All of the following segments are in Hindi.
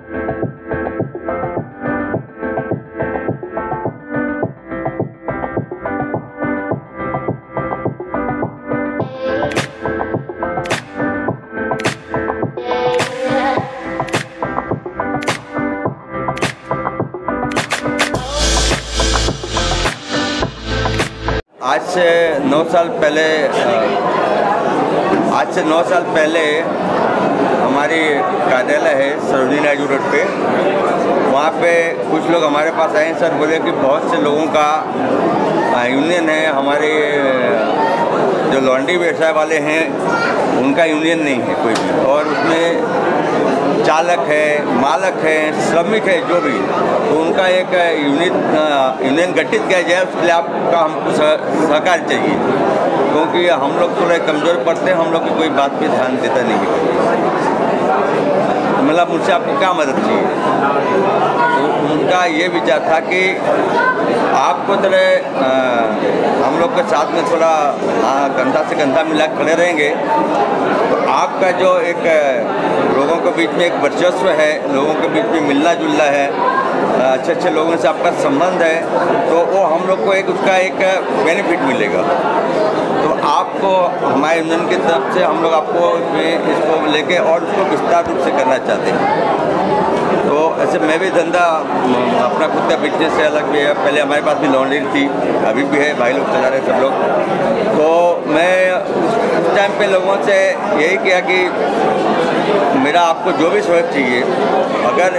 आज से 9 साल पहले हमारी कार्यालय है सरोजिनी नायडू रोड पे, वहाँ पे कुछ लोग हमारे पास आए सर, बोले कि बहुत से लोगों का यूनियन है, हमारे जो लॉन्ड्री व्यवसाय वाले हैं उनका यूनियन नहीं है कोई भी, और उसमें चालक है, मालक है, श्रमिक है, जो भी, तो उनका एक यूनियन गठित किया जाए, उसके लिए आपका हमको सहकार चाहिए, क्योंकि हम लोग थोड़े कमज़ोर पड़ते हैं, हम लोग की कोई बात पे ध्यान देता नहीं है। मतलब मुझसे आपको क्या मदद चाहिए? तो उनका ये विचार था कि आपको तरह हम लोग के साथ में थोड़ा कंधा से कंधा मिला खड़े रहेंगे, तो आपका जो एक लोगों के बीच में एक वर्चस्व है, लोगों के बीच में मिलना जुलना है, अच्छे अच्छे लोगों से आपका संबंध है, तो वो हम लोग को एक उसका एक बेनिफिट मिलेगा। तो आपको हमारे यूनियन की तरफ से हम लोग आपको इसको लेके और उसको विस्तार रूप से करना चाहते हैं। तो ऐसे मैं भी धंधा अपना खुद का बिजनेस से अलग भी है, पहले हमारे पास भी लॉन्ड्री थी, अभी भी है, भाई लोग चला रहे सब लोग। तो मैं उस टाइम पे लोगों से यही किया कि मेरा आपको जो भी सहयोग चाहिए, अगर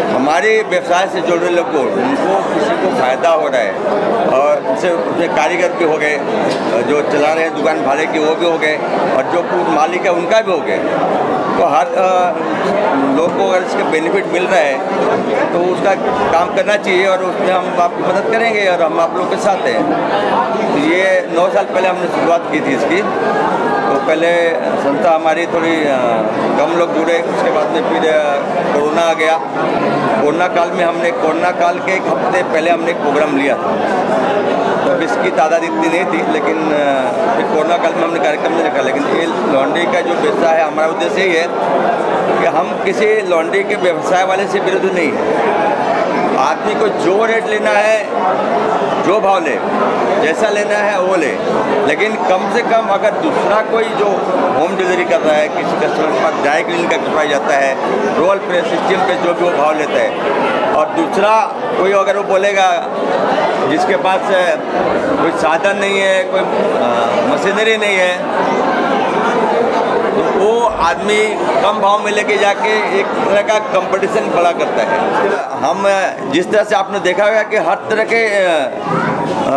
हमारे व्यवसाय से जुड़े लोग को उनको किसी को फ़ायदा हो रहा है, और उससे कारीगर भी हो गए, जो चला रहे हैं दुकान भाड़े की वो भी हो गए, और जो मालिक है उनका भी हो गए, तो हर लोग को अगर इसका बेनिफिट मिल रहा है तो उसका काम करना चाहिए, और उसमें हम आपकी मदद करेंगे और हम आप लोग के साथ हैं। तो ये 9 साल पहले हमने शुरुआत की थी इसकी। तो पहले संस्था हमारी थोड़ी कम लोग जुड़े, उसके बाद में फिर कोरोना आ गया। कोरोना काल के एक हफ्ते पहले हमने एक प्रोग्राम लिया था, तब इसकी तादाद इतनी नहीं थी, लेकिन फिर कोरोना काल में हमने कार्यक्रम नहीं रखा। लेकिन ये लॉन्ड्री का जो व्यवसाय है, हमारा उद्देश्य यही है कि हम किसी लॉन्ड्री के व्यवसाय वाले से विरुद्ध नहीं है। आदमी को जो रेट लेना है, जो भाव ले, जैसा लेना है वो ले, लेकिन कम से कम अगर दूसरा कोई जो होम डिलीवरी कर रहा है, किसी कस्टमर के पास ड्राई क्लीन का करवाया जाता है, रोल पे सिस्टम पे जो भी वो भाव लेता है, और दूसरा कोई अगर वो बोलेगा जिसके पास कोई साधन नहीं है, कोई मशीनरी नहीं है, तो वो आदमी कम भाव में लेके जाके एक तरह का कंपटीशन खड़ा करता है। हम जिस तरह से आपने देखा होगा कि हर तरह के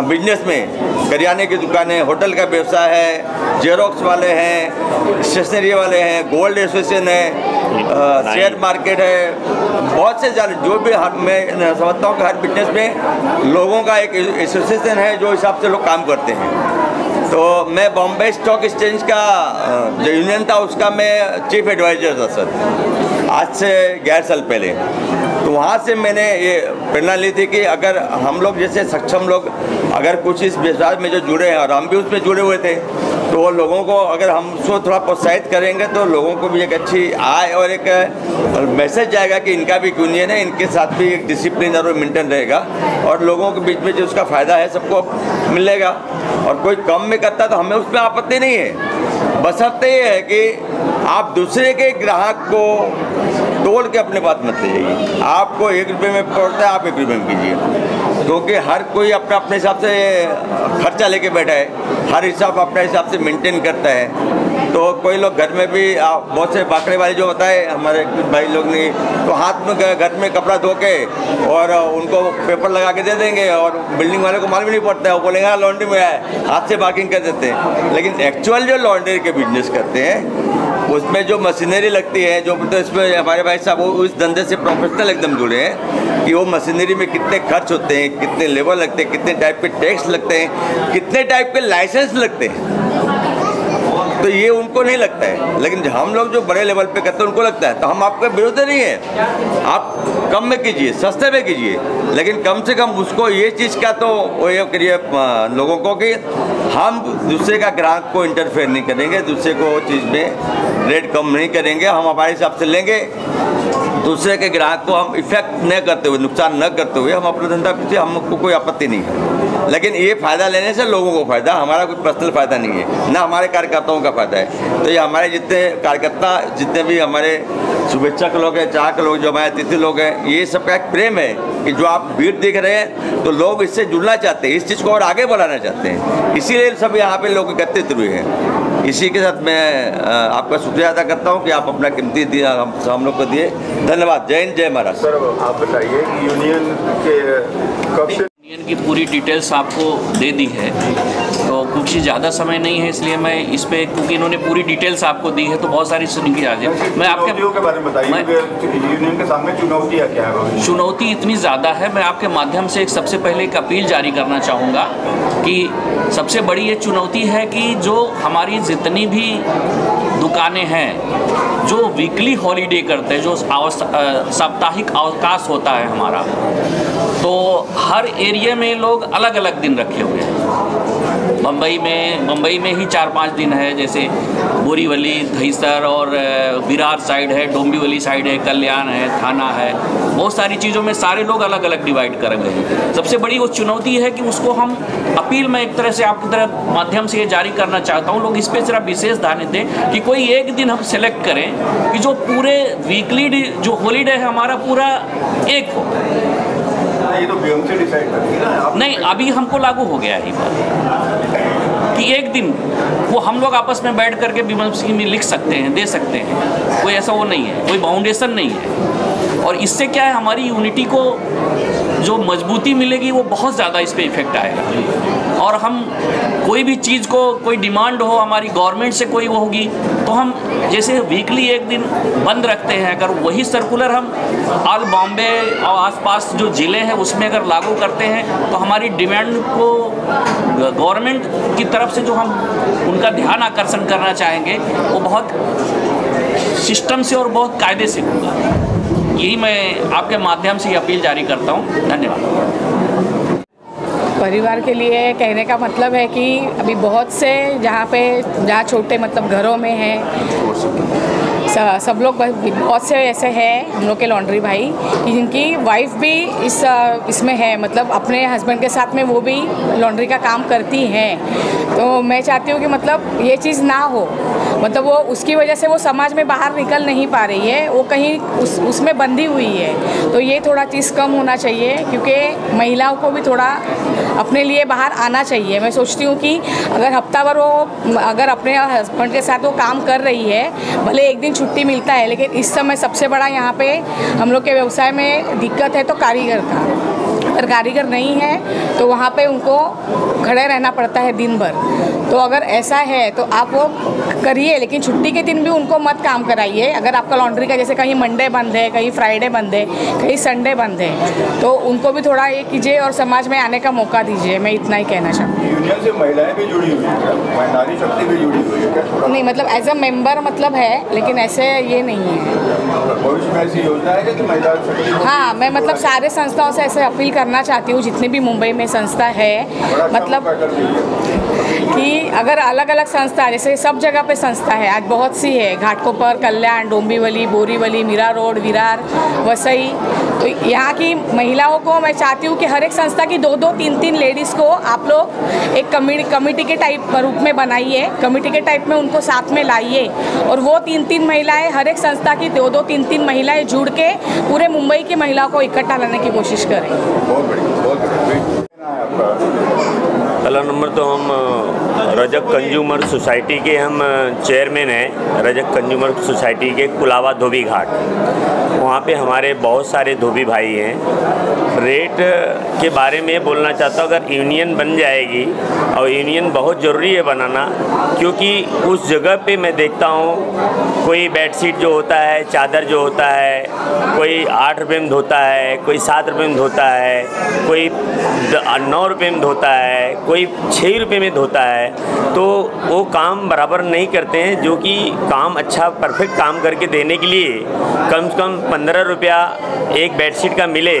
बिजनेस में, करियाने की दुकानें, होटल का व्यवसाय है, जेरोक्स वाले हैं, स्टेशनरी वाले हैं, गोल्ड एसोसिएशन है, शेयर मार्केट है, बहुत से ज़्यादा जो भी मैं समझता हूँ कि हर बिजनेस में लोगों का एक एसोसिएशन है जो हिसाब से लोग काम करते हैं। तो मैं बॉम्बे स्टॉक एक्सचेंज का जो यूनियन था उसका मैं चीफ एडवाइज़र था सर, आज से 11 साल पहले। तो वहाँ से मैंने ये प्रेरणा ली थी कि अगर हम लोग जैसे सक्षम लोग अगर कुछ इस व्यवसाय में जो जुड़े हैं, और हम भी उसमें जुड़े हुए थे, तो वो लोगों को अगर हम उसको थोड़ा प्रोत्साहित करेंगे तो लोगों को भी एक अच्छी आय और एक मैसेज जाएगा कि इनका भी यूनियन है, इनके साथ भी एक डिसिप्लिन और मेंटेन रहेगा, और लोगों के बीच में जो उसका फ़ायदा है सबको मिलेगा। और कोई कम में करता तो हमें उसमें आपत्ति नहीं है, बशर्ते ये है कि आप दूसरे के ग्राहक को तोड़ के अपने बात मत ले जाइए। आपको 1 रुपये में पड़ता है, आप 1 रुपये में कीजिए, क्योंकि हर कोई अपने हिसाब से खर्चा लेके बैठा है, हर हिसाब अपने हिसाब से मेंटेन करता है। तो कोई लोग घर में भी बहुत से बाकड़े वाले जो होता है, हमारे कुछ भाई लोग ने तो हाथ में घर में कपड़ा धो के और उनको पेपर लगा के दे देंगे, और बिल्डिंग वाले को मालूम नहीं पड़ता है, वो बोलेंगे लॉन्ड्री में है, हाथ से बार्किंग कर देते हैं। लेकिन एक्चुअल जो लॉन्ड्री के बिजनेस करते हैं उसमें जो मशीनरी लगती है, जो तो इसमें हमारे भाई साहब वो उस धंधे से प्रोफेशनल एकदम जुड़े हैं कि वो मशीनरी में कितने खर्च होते हैं, कितने लेबर लगते हैं, कितने टाइप के टैक्स लगते हैं, कितने टाइप के लाइसेंस लगते हैं, तो ये उनको नहीं लगता है। लेकिन हम लोग जो बड़े लेवल पे करते हैं उनको लगता है। तो हम आपके विरुद्ध नहीं है, आप कम में कीजिए, सस्ते में कीजिए, लेकिन कम से कम उसको ये चीज़ का तो वो ये करिए लोगों को कि हम दूसरे का ग्राहक को इंटरफेयर नहीं करेंगे, दूसरे को चीज़ में रेट कम नहीं करेंगे, हम हमारे हिसाब से लेंगे। दूसरे के ग्राहक को हम इफेक्ट न करते हुए, नुकसान न करते हुए हम अपना धंधा पीछे, हमको कोई आपत्ति नहीं है। लेकिन ये फ़ायदा लेने से लोगों को फ़ायदा, हमारा कोई पर्सनल फ़ायदा नहीं है, ना हमारे कार्यकर्ताओं का फ़ायदा है। तो ये हमारे जितने कार्यकर्ता, जितने भी हमारे शुभेच्छक लोग हैं, चाहक लोग, जो हमारे अतिथि लोग हैं, ये सबका एक प्रेम है कि जो आप भीड़ देख रहे हैं तो लोग इससे जुड़ना चाहते हैं, इस चीज़ को और आगे बढ़ाना चाहते हैं, इसीलिए सब यहाँ पे लोग एकत्रित हुए हैं। इसी के साथ मैं आपका शुक्रिया अदा करता हूँ कि आप अपना कीमती दिया हम लोग को दिए। धन्यवाद। जय हिंद, जय महाराज। सर, आप बताइए कि यूनियन के कब से यूनियन की पूरी डिटेल्स आपको दे दी है, तो कुछ ज़्यादा समय नहीं है, इसलिए मैं इस पे, क्योंकि इन्होंने पूरी डिटेल्स आपको दी है तो बहुत सारी सुनी की आज मैं आपके बारे में बताइए। यूनियन के सामने चुनौतियाँ क्या है? चुनौती इतनी ज़्यादा है, मैं आपके माध्यम से सबसे पहले एक अपील जारी करना चाहूँगा कि सबसे बड़ी ये चुनौती है कि जो हमारी जितनी भी दुकानें हैं जो वीकली हॉलीडे करते हैं, जो साप्ताहिक अवकाश होता है हमारा, तो हर एरिया में लोग अलग अलग दिन रखे हुए हैं। बम्बई में ही 4-5 दिन है, जैसे बोरीवली, दहीसर और विरार साइड है, डोंबिवली साइड है, कल्याण है, थाना है, बहुत सारी चीज़ों में सारे लोग अलग अलग डिवाइड करे हुए हैं। सबसे बड़ी वो चुनौती है कि उसको हम अपील में एक तरह से आपकी तरफ माध्यम से ये जारी करना चाहता हूँ, लोग इस पर जरा विशेष ध्यान दें कि कोई एक दिन हम सेलेक्ट करें कि जो पूरे वीकली जो हॉलीडे है हमारा पूरा एक हो। ये तो बीएमसी डिसाइड करती है ना? नहीं, अभी हमको लागू हो गया है कि एक दिन वो हम लोग आपस में बैठ करके बीएमसी में लिख सकते हैं, दे सकते हैं, कोई ऐसा वो नहीं है, कोई बाउंडेशन नहीं है। और इससे क्या है, हमारी यूनिटी को जो मजबूती मिलेगी वो बहुत ज़्यादा इस पर इफेक्ट आएगा। और हम कोई भी चीज़ को, कोई डिमांड हो हमारी गवर्नमेंट से कोई वो होगी, तो हम जैसे वीकली एक दिन बंद रखते हैं, अगर वही सर्कुलर हम ऑल बॉम्बे और आसपास जो ज़िले हैं उसमें अगर लागू करते हैं तो हमारी डिमांड को गवर्नमेंट की तरफ से जो हम उनका ध्यान आकर्षण करना चाहेंगे वो बहुत सिस्टम से और बहुत कायदे से होगा। यही मैं आपके माध्यम से अपील जारी करता हूँ। धन्यवाद। परिवार के लिए कहने का मतलब है कि अभी बहुत से जहाँ छोटे मतलब घरों में हैं, सब लोग बहुत से ऐसे हैं हम लोग के लॉन्ड्री भाई कि जिनकी वाइफ भी इसमें है, मतलब अपने हस्बैंड के साथ में वो भी लॉन्ड्री का काम करती हैं। तो मैं चाहती हूँ कि मतलब ये चीज़ ना हो, मतलब वो उसकी वजह से वो समाज में बाहर निकल नहीं पा रही है, वो कहीं उसमें बंधी हुई है। तो ये थोड़ा चीज़ कम होना चाहिए, क्योंकि महिलाओं को भी थोड़ा अपने लिए बाहर आना चाहिए। मैं सोचती हूँ कि अगर हफ्ता भर वो अगर अपने हस्बैंड के साथ वो काम कर रही है, भले एक दिन छुट्टी मिलता है, लेकिन इस समय सबसे बड़ा यहाँ पे हम लोग के व्यवसाय में दिक्कत है तो कारीगर का। अगर कारीगर नहीं है तो वहाँ पे उनको खड़े रहना पड़ता है दिन भर। तो अगर ऐसा है तो आप वो करिए, लेकिन छुट्टी के दिन भी उनको मत काम कराइए। अगर आपका लॉन्ड्री का जैसे कहीं मंडे बंद है, कहीं फ्राइडे बंद है, कहीं संडे बंद है, तो उनको भी थोड़ा ये कीजिए और समाज में आने का मौका दीजिए। मैं इतना ही कहना चाहूँगी। यूनियन से महिलाएं भी जुड़ी हुई हैं, नारी शक्ति भी जुड़ी हुई है क्या? नहीं, मतलब एज अ मेंबर मतलब है, लेकिन ऐसे ये नहीं है। भविष्य में ऐसी योजना है कि महिला शक्ति? हाँ, मैं मतलब सारे संस्थाओं से ऐसे अपील करना चाहती हूँ, जितनी भी मुंबई में संस्था है, मतलब कि अगर अलग अलग संस्था, जैसे सब जगह पे संस्था है, आज बहुत सी है, घाटकोपर, कल्याण, डोंबिवली, बोरीवली, मीरा रोड, विरार, वसई, तो यहाँ की महिलाओं को मैं चाहती हूँ कि हर एक संस्था की 2-2, 3-3 लेडीज़ को आप लोग एक कमेटी के टाइप रूप में बनाइए, कमेटी के टाइप में उनको साथ में लाइए, और वो 3-3 महिलाएं, हर एक संस्था की 2-2, 3-3 महिलाएं जुड़ के पूरे मुंबई की महिलाओं को इकट्ठा लाने की कोशिश करें। बहुत बढ़िया। पहला नंबर तो हम रजक कंज्यूमर सोसाइटी के हम चेयरमैन हैं, रजक कंज्यूमर सोसाइटी के कुलावा धोबी घाट। वहाँ पे हमारे बहुत सारे धोबी भाई हैं। रेट के बारे में बोलना चाहता हूँ, अगर यूनियन बन जाएगी, और यूनियन बहुत ज़रूरी है बनाना, क्योंकि उस जगह पे मैं देखता हूँ कोई बेडशीट जो होता है, चादर जो होता है, कोई 8 रुपये में धोता है, कोई 7 रुपये में धोता है, कोई 9 रुपये में धोता है, कोई 6 रुपये में धोता है। तो वो काम बराबर नहीं करते हैं, जो कि काम अच्छा परफेक्ट काम करके देने के लिए कम से कम 15 रुपया एक बेडशीट का मिले।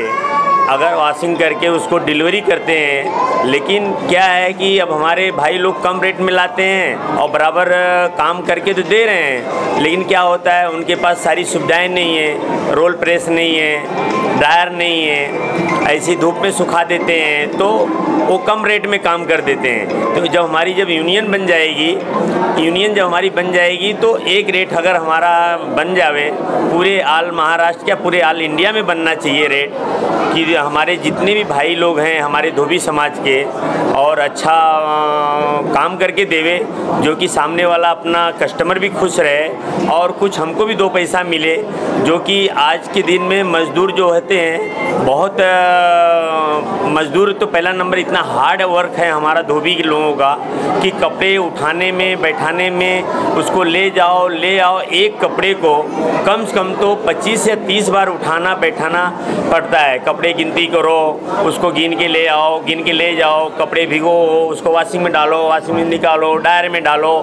अगर वॉशिंग करके उसको डिलीवरी करते हैं, लेकिन क्या है कि अब हमारे भाई लोग कम रेट में लाते हैं और बराबर काम करके तो दे रहे हैं, लेकिन क्या होता है उनके पास सारी सुविधाएं नहीं है, रोल प्रेस नहीं है, ड्रायर नहीं है, ऐसी धूप में सुखा देते हैं तो वो कम रेट में काम कर देते हैं। तो जब यूनियन बन जाएगी तो एक रेट अगर हमारा बन जावे, पूरे आल महाराष्ट्र या पूरे आल इंडिया में बनना चाहिए रेट, कि हमारे जितने भी भाई लोग हैं हमारे धोबी समाज के और अच्छा काम करके देवे, जो कि सामने वाला अपना कस्टमर भी खुश रहे और कुछ हमको भी दो पैसा मिले। जो कि आज के दिन में मज़दूर जो होते हैं, बहुत मज़दूर तो पहला नंबर इतना हार्ड वर्क है हमारा धोबी के लोगों का कि कपड़े उठाने में, बैठाने में, उसको ले आओ, एक कपड़े को कम से कम तो 25 से 30 बार उठाना बैठाना पड़ता है। कपड़े गिनती करो, उसको गिन के ले आओ, गिन के ले जाओ, कपड़े भिगो, उसको वॉशिंग में डालो, वॉशिंग में निकालो, ड्रायर में डालो,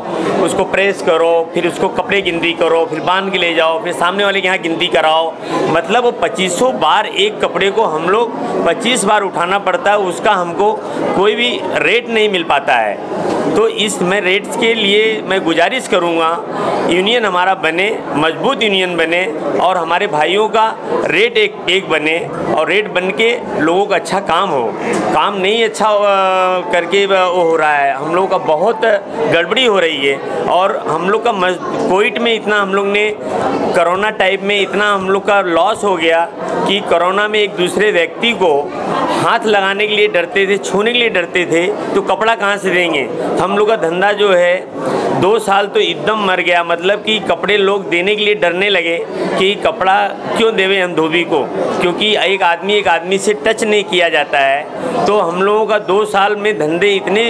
उसको प्रेस करो, फिर उसको कपड़े गिनती करो, फिर बांध के ले जाओ, फिर सामने वाले के यहाँ गिनती कराओ। मतलब वो 2500 बार एक कपड़े को हम लोग 25 बार उठाना पड़ता है, उसका हमको कोई भी रेट नहीं मिल पाता है। तो इसमें रेट्स के लिए मैं गुजारिश करूँगा यूनियन हमारा बने, मजबूत यूनियन बने और हमारे भाइयों का रेट एक बने और रेट बन के लोगों का अच्छा काम हो। काम नहीं अच्छा करके वो हो रहा है, हम लोगों का बहुत गड़बड़ी हो रही है। और हम लोग का कोविड में इतना हम लोग ने कोरोना टाइप में इतना हम लोग का लॉस हो गया कि कोरोना में एक दूसरे व्यक्ति को हाथ लगाने के लिए डरते थे, छूने के लिए डरते थे, तो कपड़ा कहाँ से देंगे। तो हम लोग का धंधा जो है 2 साल तो एकदम मर गया। मतलब कि कपड़े लोग देने के लिए डरने लगे कि कपड़ा क्यों देवे हम धोबी को, क्योंकि एक आदमी से टच नहीं किया जाता है। तो हम लोगों का 2 साल में धंधे इतने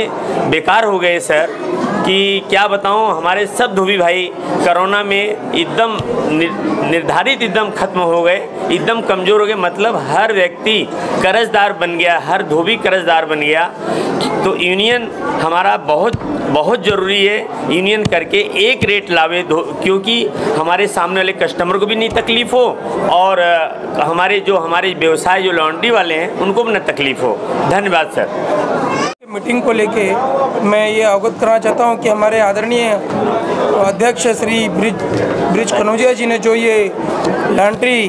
बेकार हो गए सर कि क्या बताऊं। हमारे सब धोबी भाई कोरोना में एकदम निर्धारित एकदम खत्म हो गए, एकदम कमज़ोर हो गए। मतलब हर व्यक्ति कर्जदार बन गया, हर धोबी कर्जदार बन गया। तो यूनियन हमारा बहुत ज़रूरी है, यूनियन करके एक रेट लावे, क्योंकि हमारे सामने वाले कस्टमर को भी नहीं तकलीफ़ हो और हमारे व्यवसाय जो लॉन्ड्री वाले हैं उनको भी ना तकलीफ़ हो। धन्यवाद सर। मीटिंग को लेके मैं ये अवगत कराना चाहता हूँ कि हमारे आदरणीय अध्यक्ष श्री ब्रिज कनौजिया जी ने जो ये लॉन्ड्री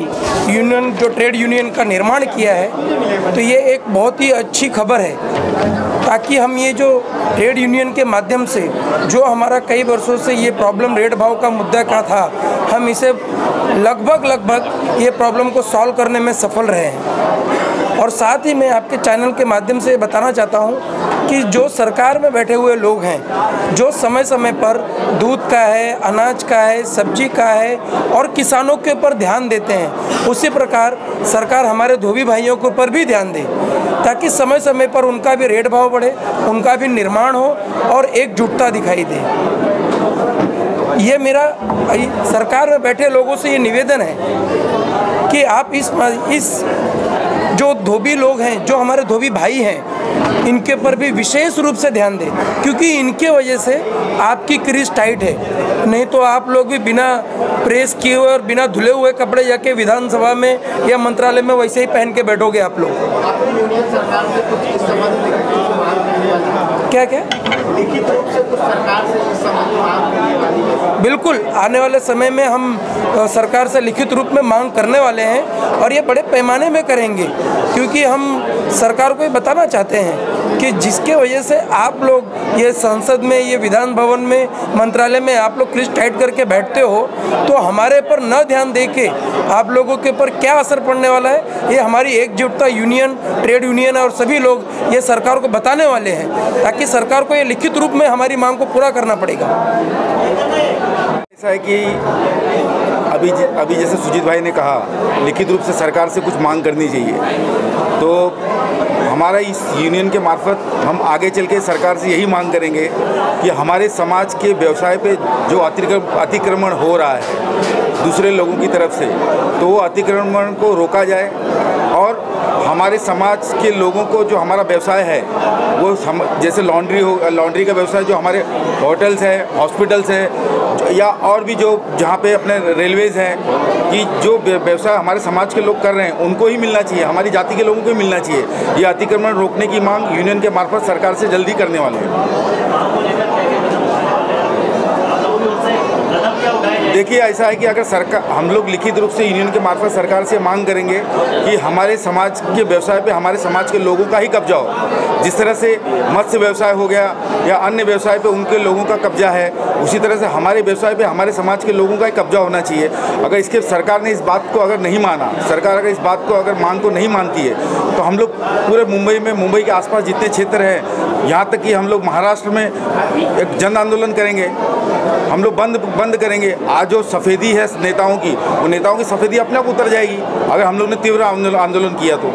यूनियन, जो ट्रेड यूनियन का निर्माण किया है, तो ये एक बहुत ही अच्छी खबर है, ताकि हम ये जो ट्रेड यूनियन के माध्यम से जो हमारा कई वर्षों से ये प्रॉब्लम रेट भाव का मुद्दा का था, हम इसे लगभग ये प्रॉब्लम को सॉल्व करने में सफल रहे हैं। और साथ ही मैं आपके चैनल के माध्यम से बताना चाहता हूं कि जो सरकार में बैठे हुए लोग हैं, जो समय समय पर दूध का है, अनाज का है, सब्जी का है और किसानों के ऊपर ध्यान देते हैं, उसी प्रकार सरकार हमारे धोबी भाइयों के ऊपर भी ध्यान दे, ताकि समय समय पर उनका भी रेट भाव बढ़े, उनका भी निर्माण हो और एकजुटता दिखाई दे। ये मेरा सरकार में बैठे लोगों से ये निवेदन है कि आप इस जो धोबी लोग हैं, जो हमारे धोबी भाई हैं, इनके पर भी विशेष रूप से ध्यान दें, क्योंकि इनके वजह से आपकी क्रीज टाइट है। नहीं तो आप लोग भी बिना प्रेस किए हुए और बिना धुले हुए कपड़े जाके विधानसभा में या मंत्रालय में वैसे ही पहन के बैठोगे आप लोग। क्या लिखित रूप से कुछ सरकार से बिल्कुल आने वाले समय में हम सरकार से लिखित रूप में मांग करने वाले हैं और ये बड़े पैमाने में करेंगे, क्योंकि हम सरकार को ये बताना चाहते हैं कि जिसके वजह से आप लोग ये संसद में, ये विधान भवन में, मंत्रालय में आप लोग क्रीज टाइट करके बैठते हो, तो हमारे पर न ध्यान दे के आप लोगों के ऊपर क्या असर पड़ने वाला है, ये हमारी एकजुटता यूनियन, ट्रेड यूनियन और सभी लोग ये सरकार को बताने वाले हैं, ताकि सरकार को ये लिखित रूप में हमारी मांग को पूरा करना पड़ेगा। ऐसा है कि अभी जैसे सुजीत भाई ने कहा, लिखित रूप से सरकार से कुछ मांग करनी चाहिए, तो हमारा इस यूनियन के मार्फत हम आगे चल के सरकार से यही मांग करेंगे कि हमारे समाज के व्यवसाय पे जो अतिक्रमण हो रहा है दूसरे लोगों की तरफ से, तो वो अतिक्रमण को रोका जाए और हमारे समाज के लोगों को जो हमारा व्यवसाय है वो जैसे लॉन्ड्री का व्यवसाय जो हमारे होटल्स है, हॉस्पिटल्स है या और भी जो जहाँ पे अपने रेलवेज़ हैं कि जो व्यवसाय हमारे समाज के लोग कर रहे हैं उनको ही मिलना चाहिए, हमारी जाति के लोगों को ही मिलना चाहिए। ये अतिक्रमण रोकने की मांग यूनियन के मार्फत सरकार से जल्दी करने वाले हैं। देखिए ऐसा है कि अगर सरकार हम लोग लिखित रूप से यूनियन के मार्फत सरकार से मांग करेंगे कि हमारे समाज के व्यवसाय पे हमारे समाज के लोगों का ही कब्जा हो। जिस तरह से मत्स्य व्यवसाय हो गया या अन्य व्यवसाय पे उनके लोगों का कब्जा है, उसी तरह से हमारे व्यवसाय पे हमारे समाज के लोगों का ही कब्जा होना चाहिए। अगर इसके सरकार ने इस बात को अगर नहीं माना, सरकार अगर इस बात को अगर मांग को नहीं मानती है तो हम लोग पूरे मुंबई के आसपास जितने क्षेत्र हैं, यहाँ तक कि हम लोग महाराष्ट्र में एक जन आंदोलन करेंगे, हम लोग बंद करेंगे। आज जो सफ़ेदी है नेताओं की, वो नेताओं की सफ़ेदी अपने आप उतर जाएगी अगर हम लोग ने तीव्र आंदोलन किया तो।